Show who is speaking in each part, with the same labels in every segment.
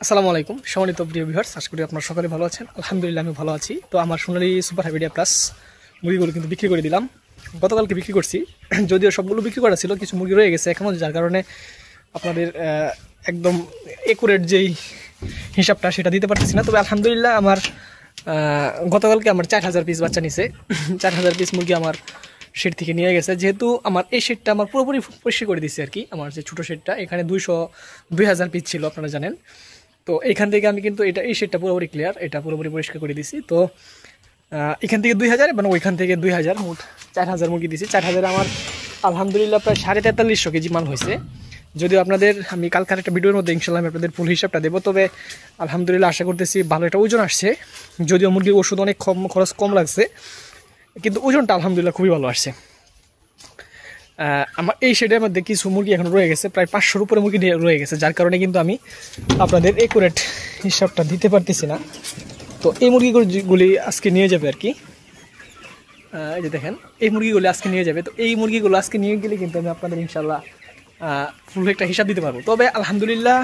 Speaker 1: আসসালামু আলাইকুম সম্মানিত প্রিয় ভিউয়ার্স, আশা করি আপনারা সকলে ভালো আছেন। আলহামদুলিল্লাহ আমি ভালো আছি। তো আমার সোনালী সুপার হাইব্রিড প্লাস মুরগিগুলো কিন্তু বিক্রি করে দিলাম। গতকালকে বিক্রি করছি, যদিও সবগুলো বিক্রি করা ছিল, কিছু মুরগি রয়ে গেছে এখনও, যার কারণে আপনাদের একদম একুরেট যেই হিসাবটা সেটা দিতে পারতেছি না। তবে আলহামদুলিল্লাহ আমার গতকালকে আমার 4000 পিস বাচ্চা নিছে। 4000 পিস মুরগি আমার শেড থেকে নিয়ে গেছে। যেহেতু আমার এই শেডটা আমার পুরোপুরি পরিষ্কার করে দিচ্ছে আর কি, আমার যে ছোটো শেডটা, এখানে 2000 পিস ছিল আপনারা জানেন। তো এখান থেকে আমি কিন্তু এই শেডটা পুরোপুরি ক্লিয়ার, এটা পুরোপুরি পরিষ্কার করে দিছি। তো এখান থেকে 2000 এবং ওইখান থেকে 2000, মোট 4000 মুরগি দিছি। 4000 আমার আলহামদুলিল্লাহ প্রায় 4350 কেজি মাল হয়েছে। যদিও আপনাদের আমি কালকার একটা ভিডিওর মধ্যে ইনশাল্লাহ আমি আপনাদের ফুল হিসাবটা দেবো। তবে আলহামদুলিল্লাহ আশা করতেছি ভালো একটা ওজন আসছে। যদিও মুরগির ওষুধ অনেক খরচ কম লাগছে, কিন্তু ওজনটা আলহামদুলিল্লাহ খুবই ভালো আসছে। আমার এই শেডের মধ্যে কিছু মুরগি এখন রয়ে গেছে, প্রায় 500-র উপরে মুরগি রয়ে গেছে, যার কারণে কিন্তু আমি আপনাদের একুরেট হিসাবটা দিতে পারতেছি না। তো এই মুরগিগুলি আজকে নিয়ে যাবে আর কি, এই যে দেখেন এই মুরগিগুলি আজকে নিয়ে যাবে। তো এই মুরগিগুলো আজকে নিয়ে গেলে কিন্তু আমি আপনাদের ইনশাল্লাহ ফুল একটা হিসাব দিতে পারবো। তবে আলহামদুলিল্লাহ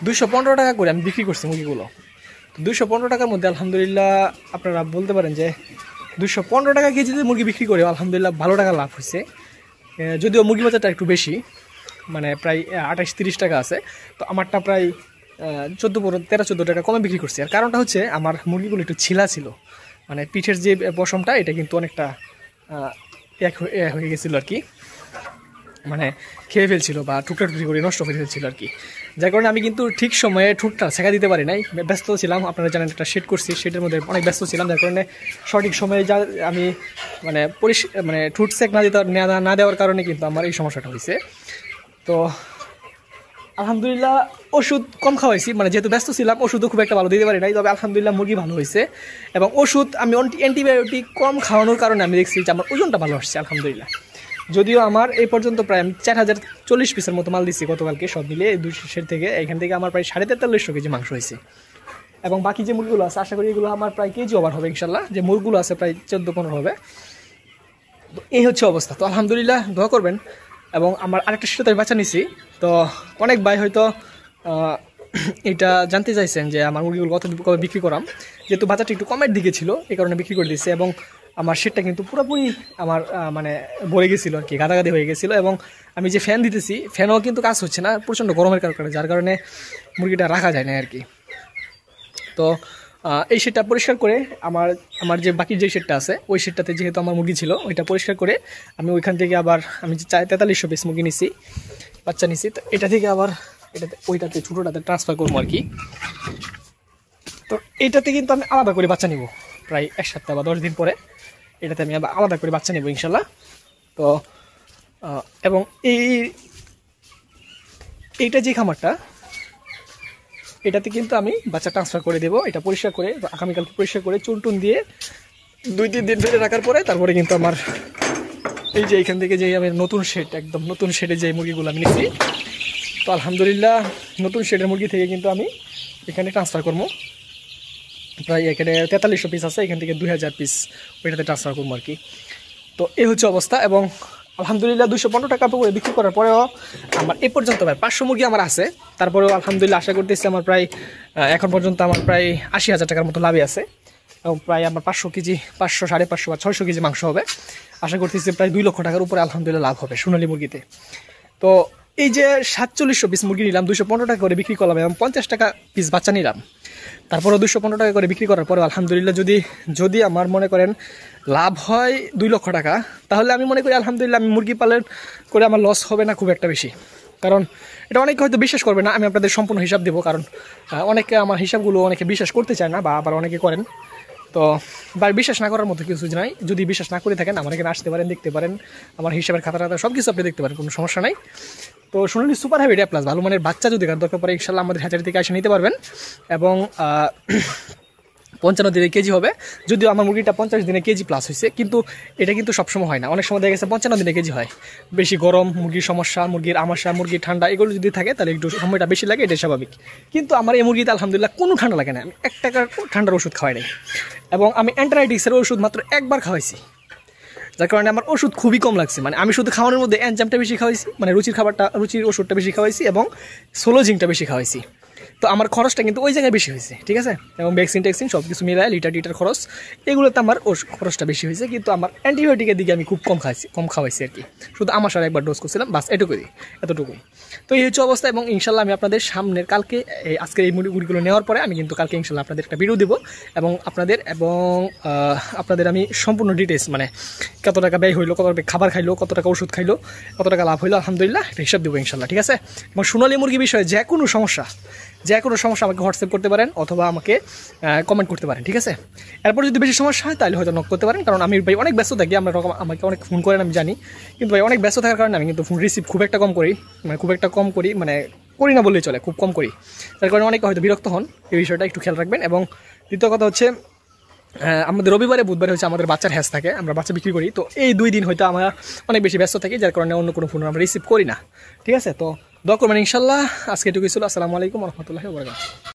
Speaker 1: 215 টাকা করে আমি বিক্রি করছি মুরগিগুলো। তো 215 টাকার মধ্যে আলহামদুলিল্লাহ আপনারা বলতে পারেন যে 215 টাকা কেজিতে মুরগি বিক্রি করে আলহামদুলিল্লাহ ভালো টাকা লাভ হয়েছে। যদিও মুরগি বাজারটা একটু বেশি, মানে প্রায় 28-30 টাকা আছে। তো আমারটা প্রায় 13-14 টাকা কমে বিক্রি করছি। আর কারণটা হচ্ছে আমার মুরগিগুলো একটু ছিলা ছিল, মানে পিঠের যে পশমটা এটা কিন্তু অনেকটা এক হয়ে গেছিলো আর কি, মানে খেয়ে ফেলছিল বা টুকরা টুকরি করে নষ্ট করে ফেলছিল আর কি। যার কারণে আমি কিন্তু ঠিক সময়ে ঠুটটা ছেঁকা দিতে পারি নাই, ব্যস্ত ছিলাম। আপনারা জানেন একটা শেড করছি, শেডের মধ্যে অনেক ব্যস্ত ছিলাম, যার কারণে সঠিক সময়ে যা আমি মানে ঠুট সেক না দেওয়ার কারণে কিন্তু আমার এই সমস্যাটা হয়েছে। তো আলহামদুলিল্লাহ ওষুধ কম খাওয়াইছি, মানে যেহেতু ব্যস্ত ছিলাম ওষুধও খুব একটা ভালো দিতে পারি নাই। তবে আলহামদুলিল্লাহ মুরগি ভালো হয়েছে, এবং ওষুধ আমি অ্যান্টিবায়োটিক কম খাওয়ানোর কারণে আমি দেখছি যে আমার ওজনটা ভালো আসছে আলহামদুলিল্লাহ। যদিও আমার এই পর্যন্ত প্রায় আমি 4040 পিসের মতো মাল দিচ্ছি গতকালকে, সব মিলিয়ে 200 থেকে এখান থেকে আমার প্রায় 4350 কেজি মাংস হয়েছে। এবং বাকি যে মুরগিগুলো আছে আশা করি এগুলো আমার প্রায় কেজি ওভার হবে ইনশাল্লাহ, যে মুরগুলো আছে প্রায় 14-15 হবে। তো এই হচ্ছে অবস্থা। তো আলহামদুলিল্লাহ দোয়া করবেন। এবং আমার আরেকটা সেটা আমি বাচ্চা নিছি। তো অনেক ভাই হয়তো এটা জানতে চাইছেন যে আমার মুরগিগুলো কত বিক্রি করাম। যেহেতু বাচ্চাটা একটু কমের দিকে ছিল, এই কারণে বিক্রি করে দিয়েছে। এবং আমার সেটটা কিন্তু পুরোপুরি আমার মানে ভরে গেছিলো আর কি, গাদাগাদি হয়ে গেছিলো। এবং আমি যে ফ্যান দিতেছি, ফ্যানও কিন্তু কাজ হচ্ছে না, প্রচণ্ড গরমের কারণে, যার কারণে মুরগিটা রাখা যায় না আর কি। তো এই শেডটা পরিষ্কার করে আমার যে বাকি যে শেডটা আছে, ওই শেডটাতে যেহেতু আমার মুরগি ছিল, ওইটা পরিষ্কার করে আমি ওইখান থেকে আবার আমি যে 4300 পিস মুরগি নিছি, বাচ্চা নিছি। তো এটা থেকে আবার ওইটাতে ছোটোটাতে ট্রান্সফার করবো আর কি। তো এইটাতে কিন্তু আমি আলাদা করে বাচ্চা নিব, প্রায় 1 সপ্তাহ বা 10 দিন পরে এটাতে আমি আবার আলাদা করে বাচ্চা নেব ইনশাল্লাহ। তো এবং এইটা যে খামারটা, এটাতে কিন্তু আমি বাচ্চা ট্রান্সফার করে দেবো। এটা পরিষ্কার করে আগামীকালকে পরিষ্কার করে চুন দিয়ে 2-3 দিন ফেলে রাখার পরে তারপরে কিন্তু আমার এই যে এইখান থেকে যে আমি নতুন শেড, একদম নতুন শেডে যে মুরগিগুলো আমি নিচ্ছি, তো আলহামদুলিল্লাহ নতুন শেডের মুরগি থেকে কিন্তু আমি এখানে ট্রান্সফার করবো। প্রায় এখানে 4300 পিস আছে, এখান থেকে 2000 পিস ওইটাতে ট্রান্সফার করবো আর কি। তো এই হচ্ছে অবস্থা। এবং আলহামদুলিল্লাহ 215 টাকা করে বিক্রি করার পরেও আমার এ পর্যন্ত প্রায় 500 মুরগি আমার আছে। তারপরেও আলহামদুলিল্লাহ আশা করতেছি আমার প্রায় এখন পর্যন্ত আমার প্রায় 80,000 টাকার মতো লাভে আছে। এবং প্রায় আমার 500 কেজি 500, 550 বা 600 কেজি মাংস হবে। আশা করতেছি প্রায় 2 লক্ষ টাকার উপরে আলহামদুলিল্লাহ লাভ হবে সোনালী মুরগিতে। তো এই যে 4700 পিস মুরগি নিলাম, 215 টাকা করে বিক্রি করলাম, এবং 50 টাকা পিস বাচ্চা নিলাম, তারপরেও 215 টাকা করে বিক্রি করার পরে আলহামদুলিল্লাহ যদি আমার মনে করেন লাভ হয় 2 লক্ষ টাকা, তাহলে আমি মনে করি আলহামদুলিল্লাহ আমি মুরগি পালন করে আমার লস হবে না খুব একটা বেশি। কারণ এটা অনেকে হয়তো বিশ্বাস করবে না, আমি আপনাদের সম্পূর্ণ হিসাব দেবো। কারণ অনেকে আমার হিসাবগুলো অনেকে বিশ্বাস করতে চায় না, বা আবার অনেকে করেন। তো বা বিশ্বাস না করার মতো কিছু নাই। যদি বিশ্বাস না করে থাকেন আমার এখানে আসতে পারেন, দেখতে পারেন, আমার হিসাবের খাতা সব কিছু আপনি দেখতে পারেন, কোনো সমস্যা নাই। তো সোনালী সুপার হাইব্রিড প্লাস ভালো মানের বাচ্চা যদি দরকার পড়ে ইনশাল্লাহ আমাদের হ্যাচারি থেকে এসে নিতে পারবেন। এবং 55 দিনে কেজি হবে। যদিও আমার মুরগিটা 50 দিনে কেজি প্লাস হয়েছে, কিন্তু এটা কিন্তু সবসময় হয় না। অনেক সময় দেখা গেছে 55 দিনে কেজি হয়। বেশি গরম, মুরগির সমস্যা, মুরগির আমাশা, মুরগির ঠান্ডা, এগুলো যদি থাকে তাহলে একটু সময়টা বেশি লাগে, এটা স্বাভাবিক। কিন্তু আমার এই মুরগিতে আলহামদুলিল্লাহ কোনো ঠান্ডা লাগে না। আমি 1 টাকার ঠান্ডার ওষুধ খাওয়াই নাই, এবং আমি অ্যান্টিবায়োটিক্সের ওষুধ মাত্র একবার খাওয়াইছি, যার কারণে আমার ওষুধ খুবই কম লাগছে। মানে আমি শুধু খাওয়ানোর মধ্যে এনজামটা বেশি খাওয়াইছি, মানে রুচির ওষুধটা বেশি খাওয়াইছি, এবং সোলোজিংটা বেশি খাওয়াইছি। তো আমার খরচটা কিন্তু ওই জায়গায় বেশি হয়েছে, ঠিক আছে, এবং ভ্যাকসিন ট্যাক্সিন সব কিছু মিলায় লিটার খরচ, এগুলোতে আমার খরচটা বেশি হয়েছে, কিন্তু আমার অ্যান্টিবায়োটিকের দিকে আমি খুব কম খাওয়াইছি আর কি। শুধু আমার সাথে একবার ডোজ করছিলাম, বাস এতটুকুই। তো এই হচ্ছে অবস্থা, এবং ইনশাল্লাহ আমি আপনাদের সামনের কালকে আজকের এই মুরগিগুলো নেওয়ার পরে আমি কিন্তু কালকে ইনশাল্লাহ আপনাদের একটা ভিডিও দেবো, এবং আপনাদের আমি সম্পূর্ণ ডিটেলস মানে কত টাকা ব্যয় হইলো, কত টাকা খাবার খাইলো, কত টাকা ওষুধ খাইলো, কত টাকা লাভ হইলো, আলহামদুলিল্লাহ একটা হিসাব দেবো ইনশাল্লাহ, ঠিক আছে। এবং সোনালী মুরগি বিষয়ে যে কোনো সমস্যা আমাকে হোয়াটসঅ্যাপ করতে পারেন অথবা আমাকে কমেন্ট করতে পারেন, ঠিক আছে। এরপর যদি বেশি সমস্যা হয় তাহলে হয়তো নক করতে পারেন, কারণ আমি ভাই অনেক ব্যস্ত থাকি, আমাকে অনেক ফোন করেন আমি জানি, কিন্তু ভাই অনেক ব্যস্ত থাকার কারণে আমি কিন্তু ফোন রিসিভ খুব একটা কম করি, মানে করি না বললেই চলে, খুব কম করি, তার কারণে অনেকে হয়তো বিরক্ত হন। এই বিষয়টা একটু খেয়াল রাখবেন। এবং দ্বিতীয় কথা হচ্ছে আমাদের রবিবারে বুধবারে হচ্ছে আমাদের বাচ্চার হ্যাজ থাকে, আমরা বাচ্চা বিক্রি করি, তো এই 2 দিন হয়তো আমরা অনেক বেশি ব্যস্ত থাকি, যার কারণে অন্য কোনো ফোন আমরা রিসিভ করি না, ঠিক আছে। তো দোয়া করবেন ইনশাল্লাহ। আজকে এটুকুই ছিল। আসসালামু আলাইকুম ওয়া রাহমাতুল্লাহি ওয়া বারাকাতুহু।